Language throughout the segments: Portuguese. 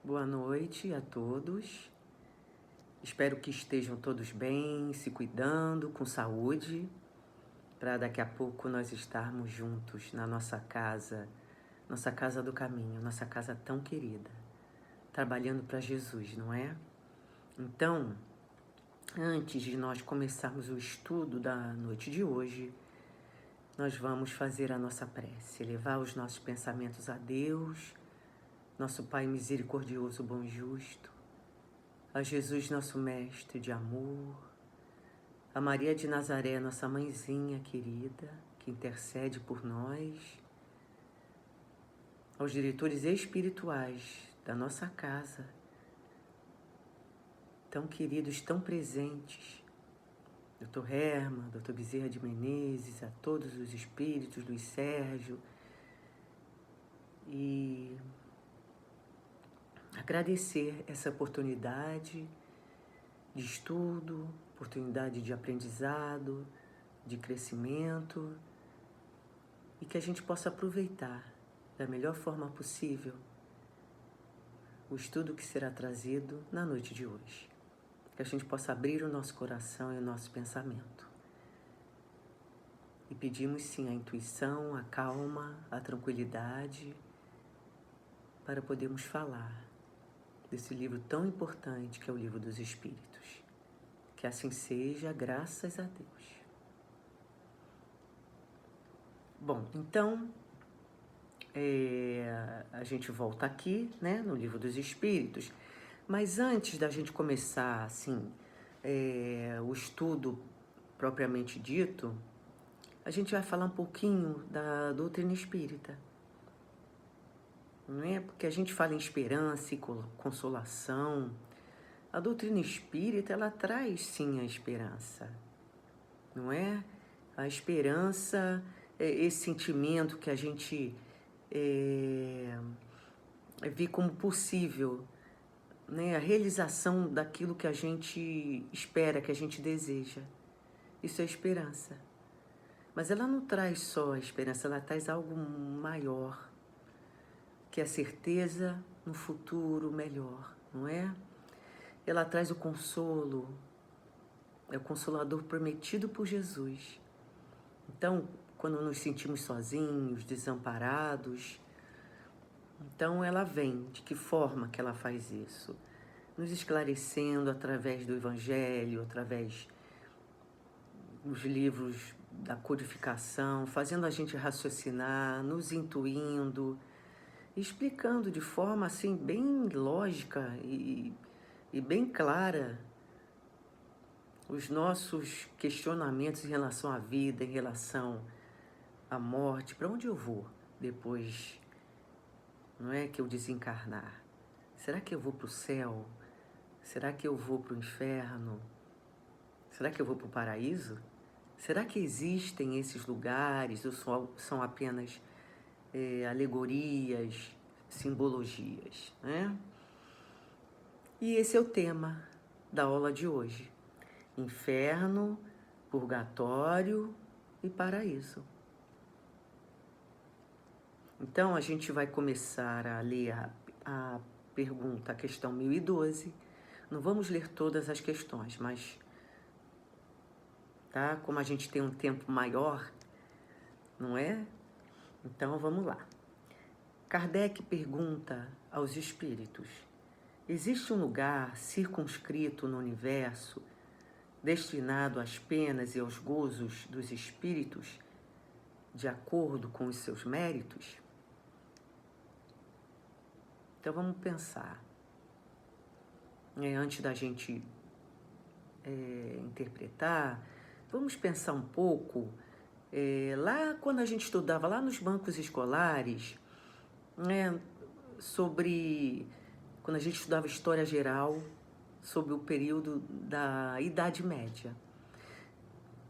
Boa noite a todos. Espero que estejam todos bem, se cuidando, com saúde, para daqui a pouco nós estarmos juntos na nossa casa do caminho, nossa casa tão querida, trabalhando para Jesus, não é? Então, antes de nós começarmos o estudo da noite de hoje, nós vamos fazer a nossa prece, elevar os nossos pensamentos a Deus, nosso Pai misericordioso, bom e justo, a Jesus, nosso mestre de amor, a Maria de Nazaré, nossa mãezinha querida, que intercede por nós, aos diretores espirituais da nossa casa, tão queridos, tão presentes, Dr. Herman, Dr. Bezerra de Menezes, a todos os espíritos, Luiz Sérgio, e agradecer essa oportunidade de estudo, oportunidade de aprendizado, de crescimento, e que a gente possa aproveitar da melhor forma possível o estudo que será trazido na noite de hoje. Que a gente possa abrir o nosso coração e o nosso pensamento. E pedimos sim a intuição, a calma, a tranquilidade para podermos falar desse livro tão importante que é o Livro dos Espíritos. Que assim seja, graças a Deus. Bom, então, a gente volta aqui, né, no Livro dos Espíritos, mas antes da gente começar, assim, o estudo propriamente dito, a gente vai falar um pouquinho da doutrina espírita, não é? Porque a gente fala em esperança e consolação. A doutrina espírita, ela traz sim a esperança, não é? A esperança é esse sentimento que a gente vê como possível, né? A realização daquilo que a gente espera, que a gente deseja. Isso é esperança. Mas ela não traz só a esperança, ela traz algo maior, que é a certeza no futuro melhor, não é? Ela traz o consolo, é o consolador prometido por Jesus. Então, quando nos sentimos sozinhos, desamparados, então ela vem. De que forma que ela faz isso? Nos esclarecendo através do Evangelho, através dos livros da codificação, fazendo a gente raciocinar, nos intuindo, explicando de forma assim bem lógica e bem clara os nossos questionamentos em relação à vida, em relação à morte, para onde eu vou depois, não é, que eu desencarnar? Será que eu vou para o céu? Será que eu vou para o inferno? Será que eu vou para o paraíso? Será que existem esses lugares ou são apenas alegorias, simbologias, né? E esse é o tema da aula de hoje. Inferno, purgatório e paraíso. Então, a gente vai começar a ler a pergunta, a questão 1012. Não vamos ler todas as questões, mas, tá? Como a gente tem um tempo maior, não é? Então, vamos lá. Kardec pergunta aos espíritos: existe um lugar circunscrito no universo destinado às penas e aos gozos dos espíritos de acordo com os seus méritos? Então vamos pensar, antes da gente interpretar, vamos pensar um pouco, lá quando a gente estudava lá nos bancos escolares, sobre, quando a gente estudava História Geral, sobre o período da Idade Média.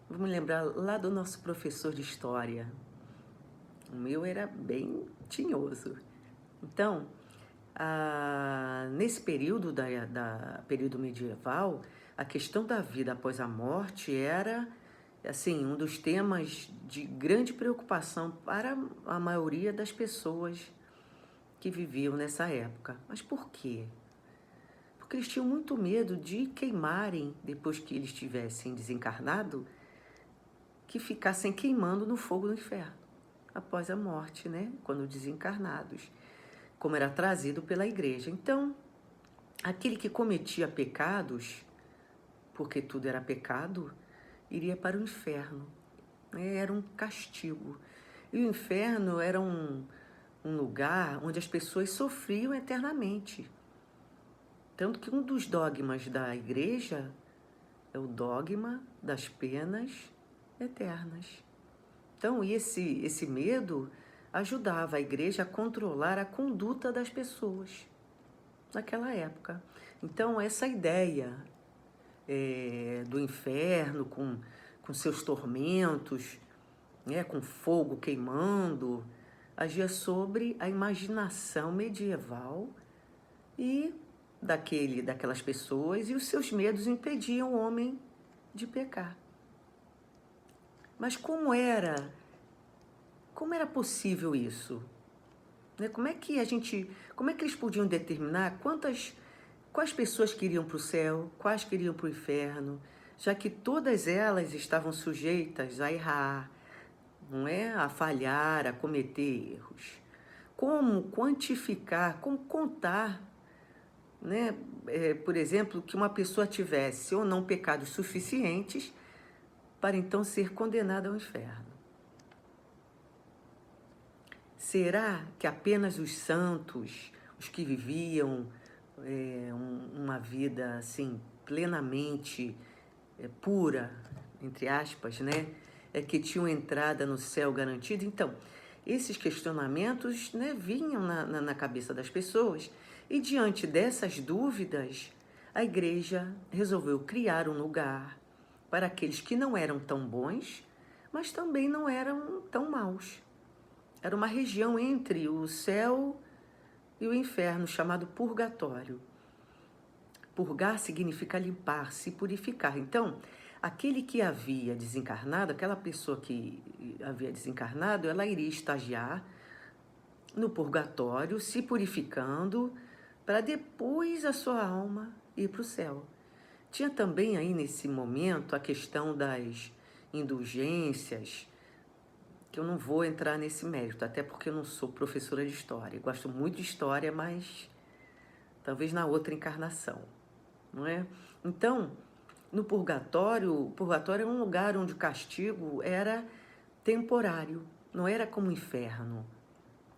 Vamos lembrar lá do nosso professor de História. O meu era bem tinhoso. Então, nesse período período medieval, a questão da vida após a morte era, assim, um dos temas de grande preocupação para a maioria das pessoas que viviam nessa época. Mas por quê? Porque eles tinham muito medo de queimarem, depois que eles tivessem desencarnado, que ficassem queimando no fogo do inferno, após a morte, né? Quando desencarnados, como era trazido pela igreja. Então, aquele que cometia pecados, porque tudo era pecado, iria para o inferno, né? Era um castigo. E o inferno era um lugar onde as pessoas sofriam eternamente. Tanto que um dos dogmas da igreja é o dogma das penas eternas. Então, esse medo ajudava a igreja a controlar a conduta das pessoas naquela época. Então, essa ideia do inferno com seus tormentos, né, com fogo queimando, agia sobre a imaginação medieval e daquelas pessoas, e os seus medos impediam o homem de pecar. Mas como era possível isso? Né? Como é que eles podiam determinar quais pessoas queriam para o céu, quais queriam para o inferno, já que todas elas estavam sujeitas a errar, não é? A falhar, a cometer erros. Como quantificar, como contar, né? Por exemplo, que uma pessoa tivesse ou não pecados suficientes para então ser condenada ao inferno? Será que apenas os santos, os que viviam uma vida assim plenamente pura, entre aspas, né, que tinham entrada no céu garantida? Então, esses questionamentos, né, vinham na cabeça das pessoas, e diante dessas dúvidas, a igreja resolveu criar um lugar para aqueles que não eram tão bons, mas também não eram tão maus. Era uma região entre o céu e o inferno, chamado purgatório. Purgar significa limpar, se purificar. Então, aquele que havia desencarnado, aquela pessoa que havia desencarnado, ela iria estagiar no purgatório, se purificando, para depois a sua alma ir para o céu. Tinha também aí nesse momento a questão das indulgências, que eu não vou entrar nesse mérito, até porque eu não sou professora de história. Eu gosto muito de história, mas talvez na outra encarnação, não é? Então, no purgatório, o purgatório é um lugar onde o castigo era temporário, não era como o inferno,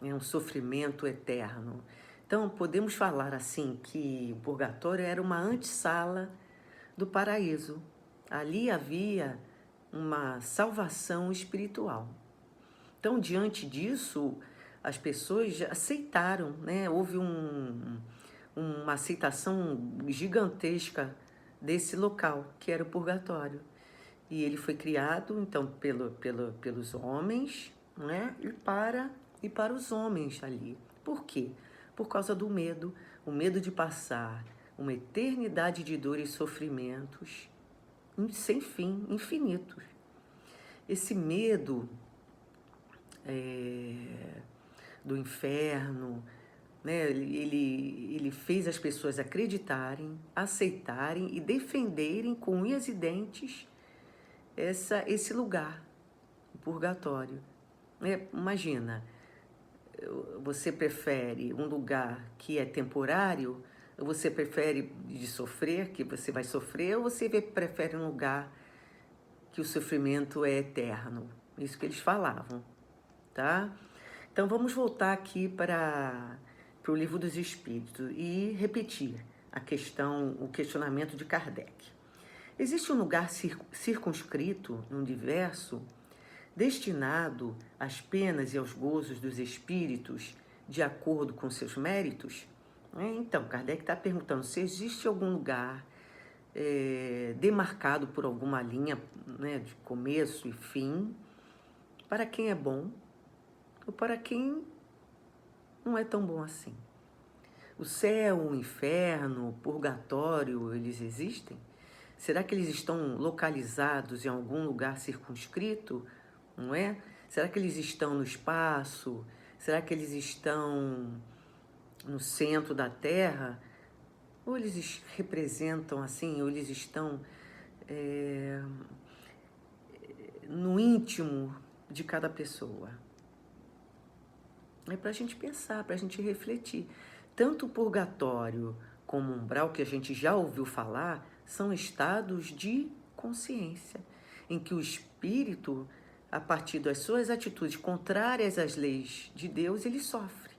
é um sofrimento eterno. Então, podemos falar assim que o purgatório era uma antessala do paraíso. Ali havia uma salvação espiritual. Então, diante disso, as pessoas aceitaram, né? Houve uma aceitação gigantesca desse local, que era o purgatório. E ele foi criado, então, pelos homens, né? E para os homens ali. Por quê? Por causa do medo, o medo de passar uma eternidade de dor e sofrimentos sem fim, infinitos. Esse medo do inferno, né? Ele fez as pessoas acreditarem, aceitarem e defenderem com unhas e dentes esse lugar, o purgatório. Imagina, você prefere um lugar que é temporário, ou você prefere de sofrer, que você vai sofrer, ou você prefere um lugar que o sofrimento é eterno? Isso que eles falavam, tá? Então vamos voltar aqui para o Livro dos Espíritos e repetir o questionamento de Kardec. Existe um lugar circunscrito no universo destinado às penas e aos gozos dos espíritos de acordo com seus méritos? Então, Kardec está perguntando se existe algum lugar demarcado por alguma linha, né, de começo e fim, para quem é bom ou para quem não é tão bom assim. O céu, o inferno, o purgatório, eles existem? Será que eles estão localizados em algum lugar circunscrito? Não é? Será que eles estão no espaço? Será que eles estão no centro da Terra, ou eles representam assim, ou eles estão no íntimo de cada pessoa. É para a gente pensar, para a gente refletir. Tanto o purgatório como o umbral, que a gente já ouviu falar, são estados de consciência, em que o espírito, a partir das suas atitudes contrárias às leis de Deus, ele sofre.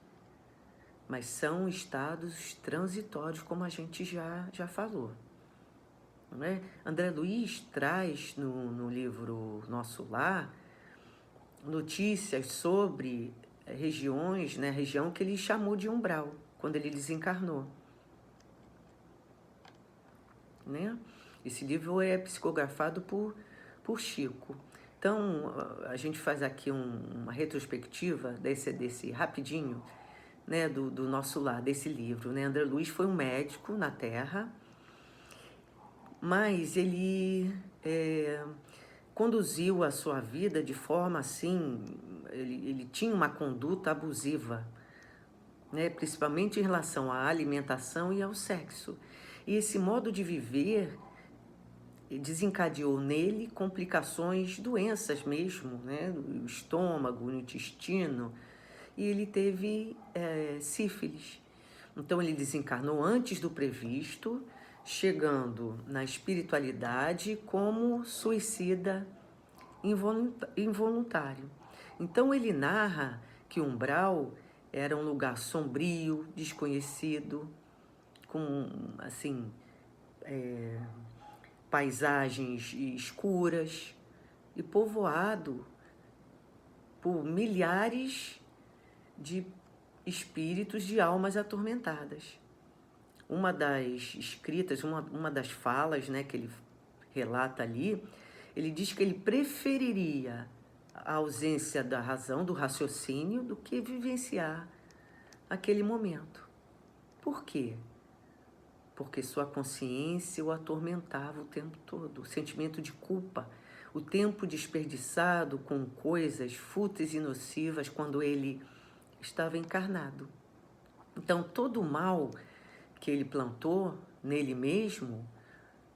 Mas são estados transitórios, como a gente já falou. Não é? André Luiz traz no livro Nosso Lar notícias sobre regiões, né, região que ele chamou de umbral, quando ele desencarnou. Né? Esse livro é psicografado por Chico. Então, a gente faz aqui uma retrospectiva desse rapidinho, né, do Nosso Lar, desse livro. Né? André Luiz foi um médico na Terra, mas ele conduziu a sua vida de forma assim, ele tinha uma conduta abusiva, né, principalmente em relação à alimentação e ao sexo. E esse modo de viver desencadeou nele complicações, doenças mesmo, né, no estômago, no intestino, e ele teve sífilis. Então ele desencarnou antes do previsto, chegando na espiritualidade como suicida involuntário. Então ele narra que o umbral era um lugar sombrio, desconhecido, com assim paisagens escuras e povoado por milhares de espíritos de almas atormentadas. Uma das escritas, uma das falas, né, que ele relata ali, ele diz que ele preferiria a ausência da razão, do raciocínio, do que vivenciar aquele momento. Por quê? Porque sua consciência o atormentava o tempo todo, o sentimento de culpa, o tempo desperdiçado com coisas fúteis e nocivas quando ele estava encarnado. Então, todo o mal que ele plantou nele mesmo,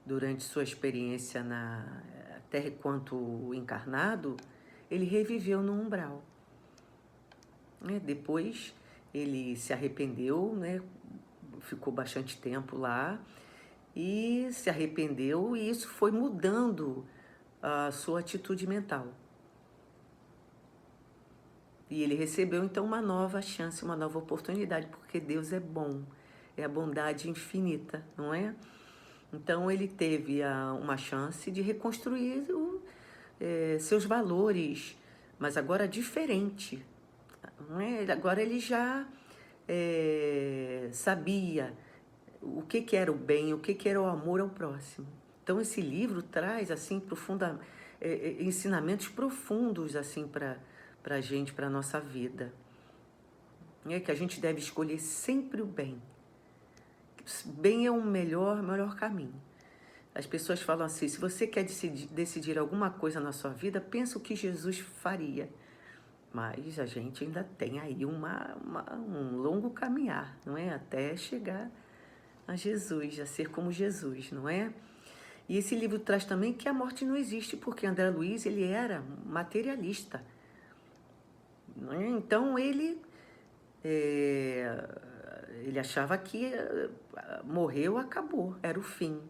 durante sua experiência na Terra enquanto encarnado, ele reviveu no umbral. Depois, ele se arrependeu, né? Ficou bastante tempo lá e se arrependeu, e isso foi mudando a sua atitude mental. E ele recebeu então uma nova chance, uma nova oportunidade, porque Deus é bom, é a bondade infinita, não é? Então ele teve uma chance de reconstruir seus valores, mas agora diferente. Não é? Agora ele já sabia o que era o bem, o que era o amor ao próximo. Então esse livro traz assim ensinamentos profundos assim para a gente, para a nossa vida. Que a gente deve escolher sempre o bem. Bem é o melhor caminho. As pessoas falam assim, se você quer decidir alguma coisa na sua vida, pensa o que Jesus faria. Mas a gente ainda tem aí um longo caminhar, não é? Até chegar a Jesus, a ser como Jesus, não é? E esse livro traz também que a morte não existe, porque André Luiz, ele era materialista. Não é? Então ele achava que morreu, acabou, era o fim.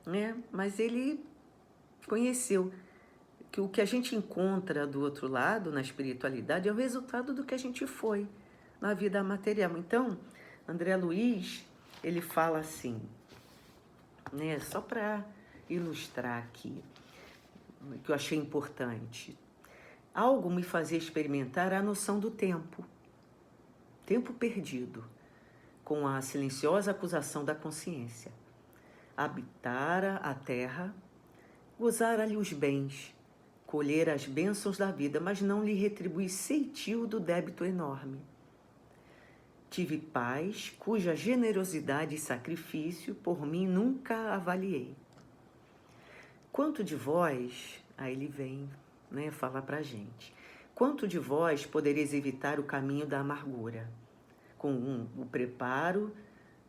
Né? Mas ele conheceu que o que a gente encontra do outro lado, na espiritualidade, é o resultado do que a gente foi na vida material. Então, André Luiz, ele fala assim, né, só para ilustrar aqui, que eu achei importante. Algo me fazia experimentar a noção do tempo perdido, com a silenciosa acusação da consciência. Habitara a terra, gozara ali os bens, colher as bênçãos da vida, mas não lhe retribuí ceitil do débito enorme. Tive paz, cuja generosidade e sacrifício por mim nunca avaliei. Quanto de vós, aí ele vem, né, falar pra gente, quanto de vós podereis evitar o caminho da amargura? com o preparo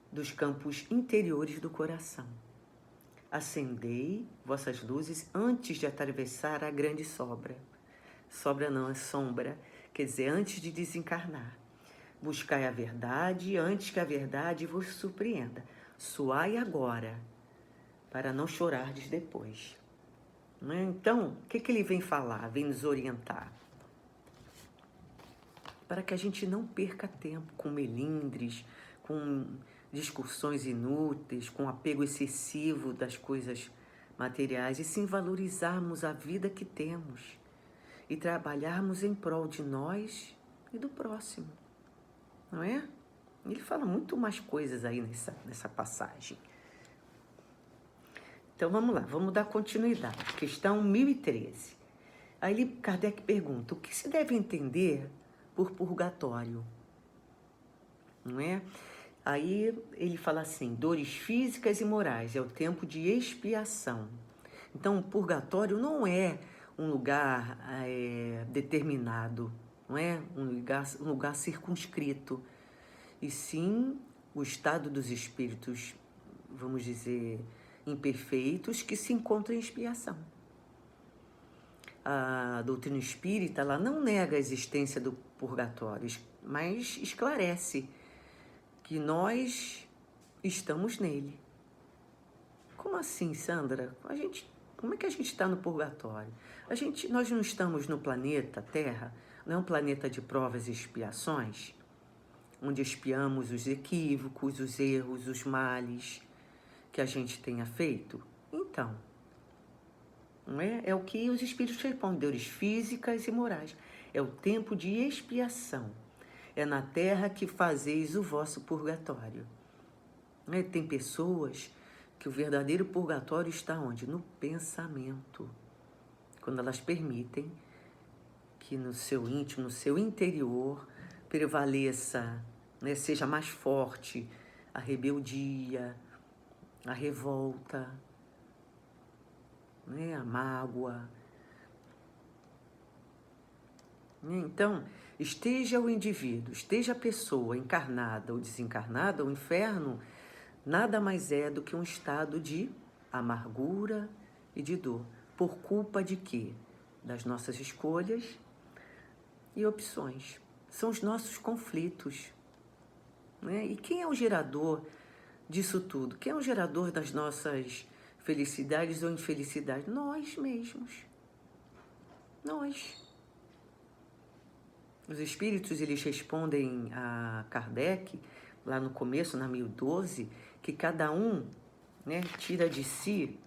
dos campos interiores do coração. Acendei vossas luzes antes de atravessar a grande sobra. Sobra não, é sombra, quer dizer, antes de desencarnar. Buscai a verdade antes que a verdade vos surpreenda. Suai agora, para não chorardes depois. Então, o que ele vem falar, vem nos orientar? Para que a gente não perca tempo com melindres, com discussões inúteis, com apego excessivo das coisas materiais, e sim valorizarmos a vida que temos e trabalharmos em prol de nós e do próximo, não é? Ele fala muito mais coisas aí nessa passagem. Então vamos lá, vamos dar continuidade. Questão 1013. Aí Kardec pergunta, o que se deve entender por purgatório? Não é? Aí ele fala assim, dores físicas e morais, é o tempo de expiação. Então o purgatório não é um lugar determinado, não é um lugar circunscrito, e sim o estado dos espíritos, vamos dizer, imperfeitos, que se encontram em expiação. A doutrina espírita, ela não nega a existência do purgatório, mas esclarece que nós estamos nele. Como assim, Sandra? Como é que a gente está no purgatório? Nós não estamos no planeta Terra, não é um planeta de provas e expiações, onde expiamos os equívocos, os erros, os males que a gente tenha feito? Então, não é? É o que os espíritos respondem, dores físicas e morais. É o tempo de expiação. É na terra que fazeis o vosso purgatório. Não é? Tem pessoas que o verdadeiro purgatório está onde? No pensamento. Quando elas permitem que no seu íntimo, no seu interior, prevaleça, né, seja mais forte a rebeldia, a revolta, né, a mágoa. Então, esteja o indivíduo, esteja a pessoa encarnada ou desencarnada, o inferno nada mais é do que um estado de amargura e de dor. Por culpa de quê? Das nossas escolhas e opções. São os nossos conflitos, né? E quem é o gerador disso tudo? Quem é o gerador das nossas felicidades ou infelicidades? Nós mesmos. Nós. Os espíritos, eles respondem a Kardec, lá no começo, na 1012, que cada um, né, tira de si,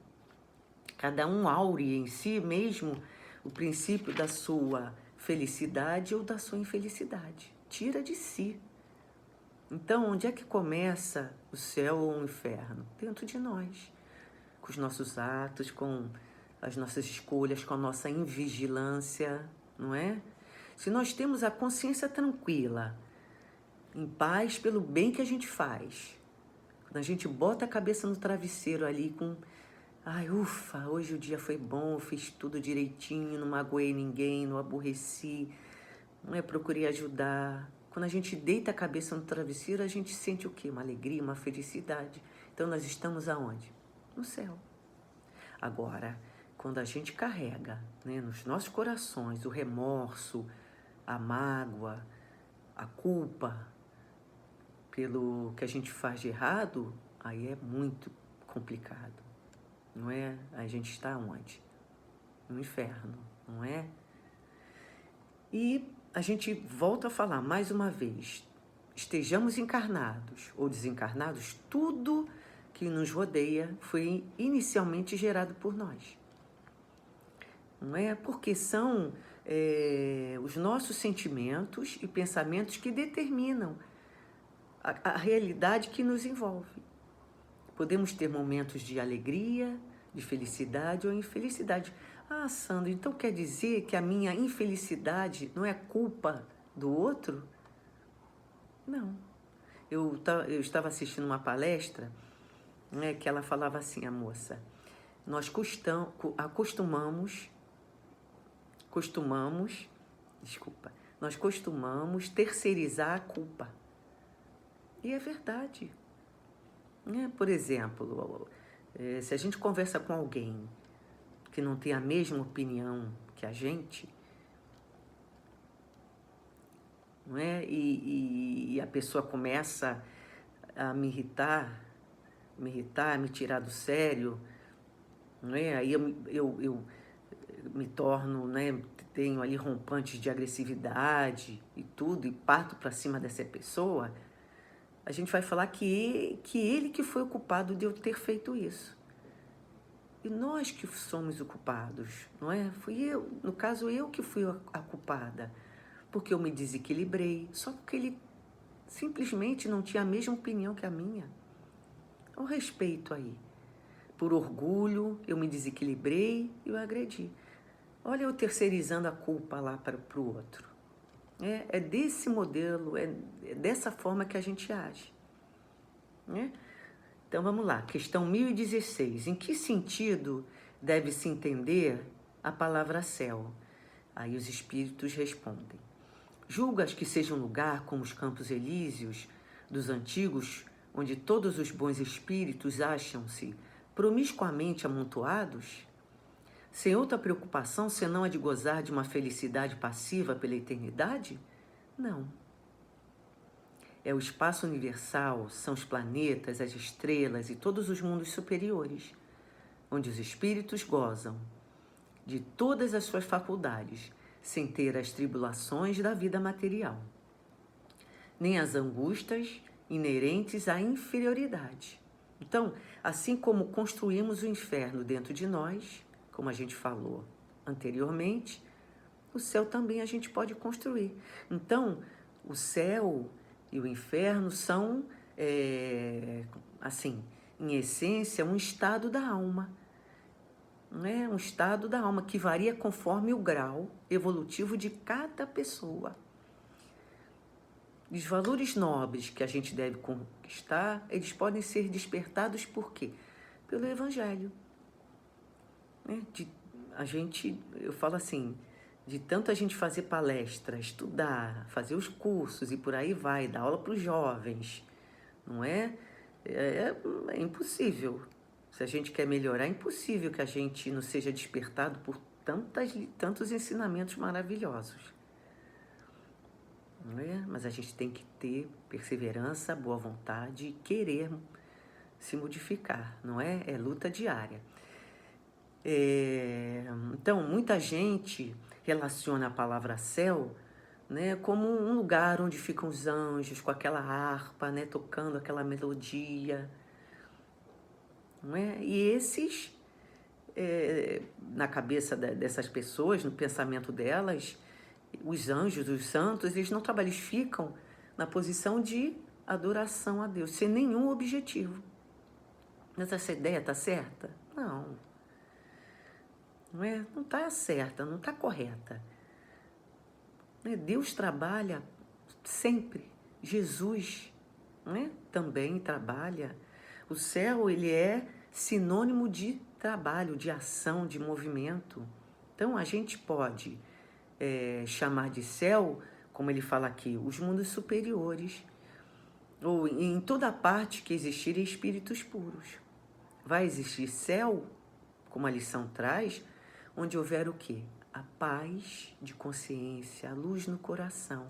cada um aure em si mesmo o princípio da sua felicidade ou da sua infelicidade. Tira de si. Então, onde é que começa o céu ou o inferno? Dentro de nós, com os nossos atos, com as nossas escolhas, com a nossa invigilância, não é? Se nós temos a consciência tranquila, em paz pelo bem que a gente faz, quando a gente bota a cabeça no travesseiro ali com... Ai, ufa, hoje o dia foi bom, eu fiz tudo direitinho, não magoei ninguém, não aborreci, não é? Procurei ajudar. Quando a gente deita a cabeça no travesseiro, a gente sente o quê? Uma alegria, uma felicidade. Então nós estamos aonde? No céu. Agora, quando a gente carrega, né, nos nossos corações o remorso, a mágoa, a culpa pelo que a gente faz de errado, aí é muito complicado, não é? A gente está onde? No inferno, não é? E a gente volta a falar mais uma vez, estejamos encarnados ou desencarnados, tudo que nos rodeia foi inicialmente gerado por nós, não é? Porque são os nossos sentimentos e pensamentos que determinam a realidade que nos envolve. Podemos ter momentos de alegria, de felicidade ou infelicidade. Ah, Sandra, então quer dizer que a minha infelicidade não é culpa do outro? Não. Eu estava assistindo uma palestra, né, que ela falava assim, a moça, nós costumamos terceirizar a culpa. E é verdade. Né? Por exemplo, se a gente conversa com alguém que não tem a mesma opinião que a gente, não é? E a pessoa começa a me irritar, me tirar do sério, não é? Aí eu me torno, né? Tenho ali rompantes de agressividade e tudo, e parto para cima dessa pessoa. A gente vai falar que ele que foi o culpado de eu ter feito isso. E nós que somos o culpados, não é? Fui eu, no caso eu que fui a culpada, porque eu me desequilibrei, só porque ele simplesmente não tinha a mesma opinião que a minha. O respeito aí. Por orgulho, eu me desequilibrei e eu agredi. Olha eu terceirizando a culpa lá para o outro. É desse modelo, é dessa forma que a gente age. Né? Então vamos lá, questão 1016. Em que sentido deve-se entender a palavra céu? Aí os espíritos respondem. Julgas que seja um lugar como os Campos Elíseos dos antigos, onde todos os bons espíritos acham-se promiscuamente amontoados? Sem outra preocupação senão a de gozar de uma felicidade passiva pela eternidade? Não. É o espaço universal, são os planetas, as estrelas e todos os mundos superiores, onde os espíritos gozam de todas as suas faculdades, sem ter as tribulações da vida material, nem as angústias inerentes à inferioridade. Então, assim como construímos o inferno dentro de nós, como a gente falou anteriormente, o céu também a gente pode construir. Então, o céu e o inferno são, assim, em essência, um estado da alma. Né? Um estado da alma que varia conforme o grau evolutivo de cada pessoa. Os valores nobres que a gente deve conquistar, eles podem ser despertados por quê? Pelo Evangelho. Né? Eu falo assim, de tanto a gente fazer palestra, estudar, fazer os cursos e por aí vai, dar aula para os jovens, não é? É impossível. Se a gente quer melhorar, é impossível que a gente não seja despertado por tantos ensinamentos maravilhosos. Não é? Mas a gente tem que ter perseverança, boa vontade e querer se modificar, não é? É luta diária. Então, muita gente relaciona a palavra céu, né, como um lugar onde ficam os anjos com aquela harpa, né, tocando aquela melodia. Não é? E esses, na cabeça dessas pessoas, no pensamento delas, os anjos, os santos, eles não trabalham, eles ficam na posição de adoração a Deus, sem nenhum objetivo. Mas essa ideia está certa? Não. Não está certa, não está correta. Deus trabalha sempre. Jesus, também trabalha. O céu, ele é sinônimo de trabalho, de ação, de movimento. Então, a gente pode chamar de céu, como ele fala aqui, os mundos superiores, ou em toda parte que existirem espíritos puros. Vai existir céu, como a lição traz, onde houver o quê? A paz de consciência, a luz no coração,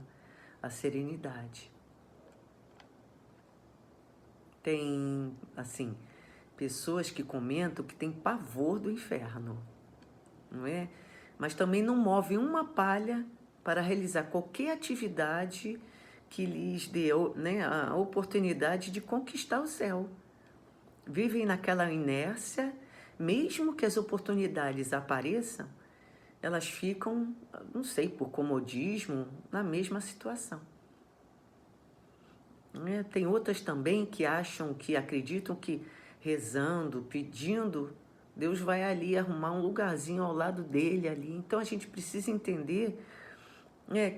a serenidade. Tem, assim, pessoas que comentam que tem pavor do inferno, não é? Mas também não movem uma palha para realizar qualquer atividade que lhes dê, né, a oportunidade de conquistar o céu. Vivem naquela inércia, mesmo que as oportunidades apareçam, elas ficam, não sei, por comodismo, na mesma situação. Tem outras também que acreditam que rezando, pedindo, Deus vai ali arrumar um lugarzinho ao lado dele ali. Então a gente precisa entender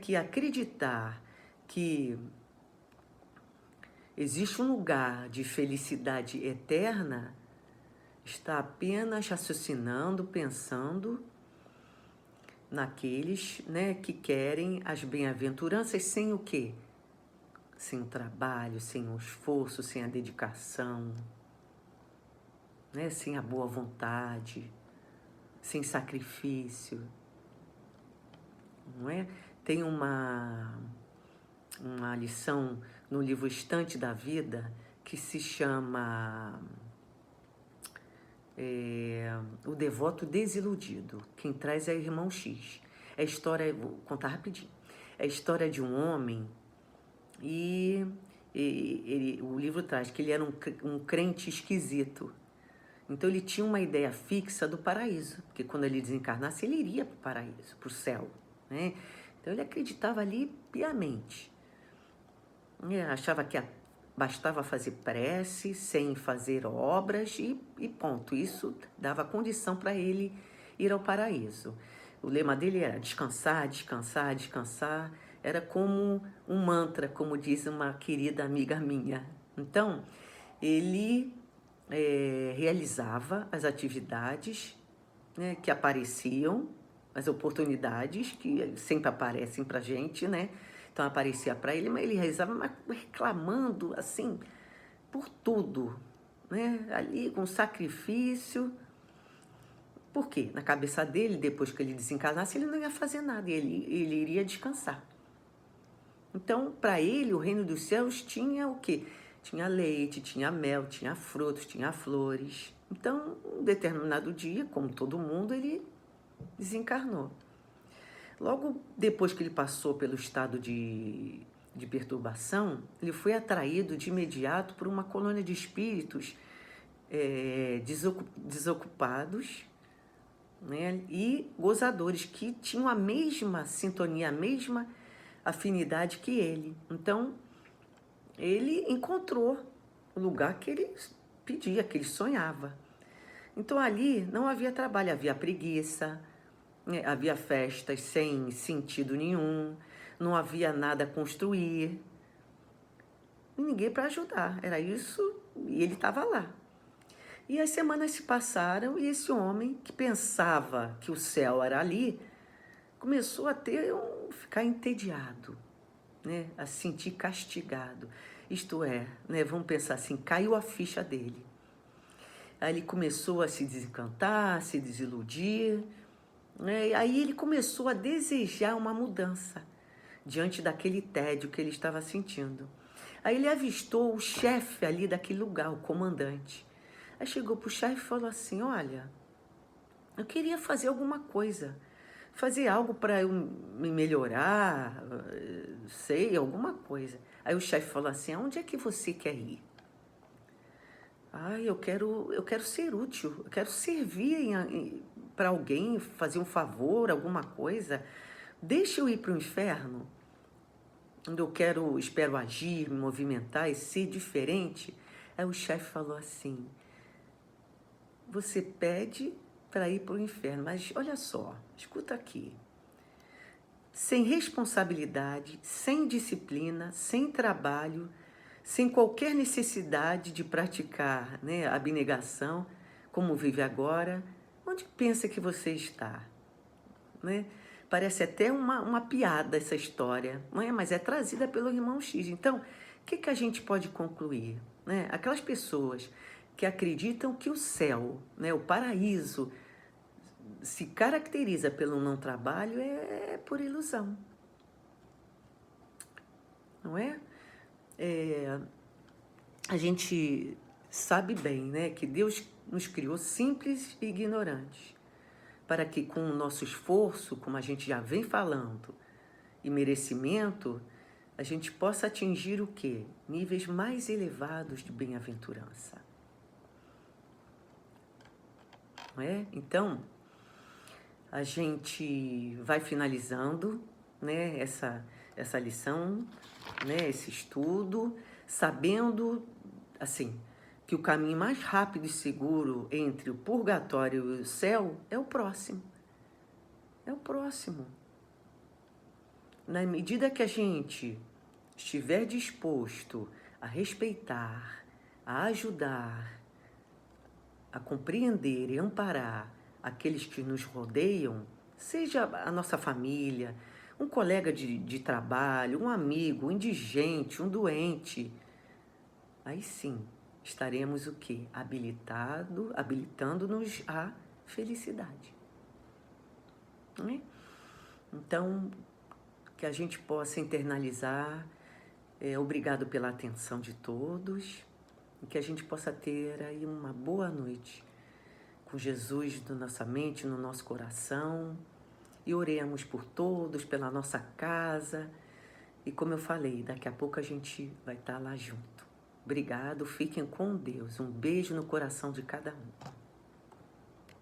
que acreditar que existe um lugar de felicidade eterna está apenas raciocinando, pensando naqueles que querem as bem-aventuranças sem o quê? sem o trabalho, sem o esforço, sem a dedicação, né? Sem a boa vontade, sem sacrifício, não é? Tem uma lição no livro Estante da Vida que se chama O Devoto Desiludido. Quem traz é o Irmão X. É a história, vou contar rapidinho, é a história de um homem e o livro traz que ele era um crente esquisito. Então ele tinha uma ideia fixa do paraíso, porque quando ele desencarnasse ele iria para o paraíso, para o céu, né? Então ele acreditava ali piamente. Achava que bastava fazer prece, sem fazer obras e ponto. Isso dava condição para ele ir ao paraíso. O lema dele era descansar, descansar, descansar. Era como um mantra, como diz uma querida amiga minha. Então, ele realizava as atividades, né, que apareciam, as oportunidades que sempre aparecem para a gente, né? Então aparecia para ele, mas ele realizava reclamando assim por tudo, né? Ali com sacrifício. Por quê? Na cabeça dele, depois que ele desencarnasse, ele não ia fazer nada, ele iria descansar. Então, para ele, o reino dos céus tinha o quê? Tinha leite, tinha mel, tinha frutos, tinha flores. Então, um determinado dia, como todo mundo, ele desencarnou. Logo depois que ele passou pelo estado de perturbação, ele foi atraído de imediato por uma colônia de espíritos desocupados, né, e gozadores que tinham a mesma sintonia, a mesma afinidade que ele. Então, ele encontrou o lugar que ele pedia, que ele sonhava. Então, ali não havia trabalho, havia preguiça, havia festas sem sentido nenhum, não havia nada a construir, ninguém para ajudar, era isso, e ele estava lá. E as semanas se passaram e esse homem, que pensava que o céu era ali, começou a ficar entediado, né? A se sentir castigado. Isto é, né? Vamos pensar assim, caiu a ficha dele. Aí ele começou a se desencantar, a se desiludir, né? Aí ele começou a desejar uma mudança diante daquele tédio que ele estava sentindo. Aí ele avistou o chefe ali daquele lugar, o comandante. Aí chegou para o chefe e falou assim, olha, eu queria fazer alguma coisa, fazer algo para eu me melhorar, sei, alguma coisa. Aí o chefe falou assim, aonde é que você quer ir? Eu quero ser útil, eu quero servir para alguém, fazer um favor, alguma coisa. Deixa eu ir para o inferno, onde espero agir, me movimentar e ser diferente. Aí o chefe falou assim, você pede para ir para o inferno, mas olha só, escuta aqui. Sem responsabilidade, sem disciplina, sem trabalho, sem qualquer necessidade de praticar, né, abnegação, como vive agora, onde pensa que você está? Né? Parece até uma piada essa história, não é? Mas é trazida pelo Irmão X. Então, o que a gente pode concluir? Né? Aquelas pessoas que acreditam que o céu, né, o paraíso, se caracteriza pelo não trabalho é por ilusão. Não é? A gente sabe bem, né, que Deus nos criou simples e ignorantes, para que com o nosso esforço, como a gente já vem falando, e merecimento, a gente possa atingir o quê? Níveis mais elevados de bem-aventurança. Não é? Então, a gente vai finalizando, né, essa lição, né, esse estudo, sabendo, assim, que o caminho mais rápido e seguro entre o purgatório e o céu é o próximo. É o próximo. Na medida que a gente estiver disposto a respeitar, a ajudar, a compreender e amparar aqueles que nos rodeiam, seja a nossa família, um colega de trabalho, um amigo, um indigente, um doente, aí sim estaremos o quê? Habilitando-nos à felicidade. Não é? Então, que a gente possa internalizar, obrigado pela atenção de todos, e que a gente possa ter aí uma boa noite com Jesus na nossa mente, no nosso coração, e oremos por todos, pela nossa casa, e como eu falei, daqui a pouco a gente vai estar lá junto. Obrigado, fiquem com Deus. Um beijo no coração de cada um.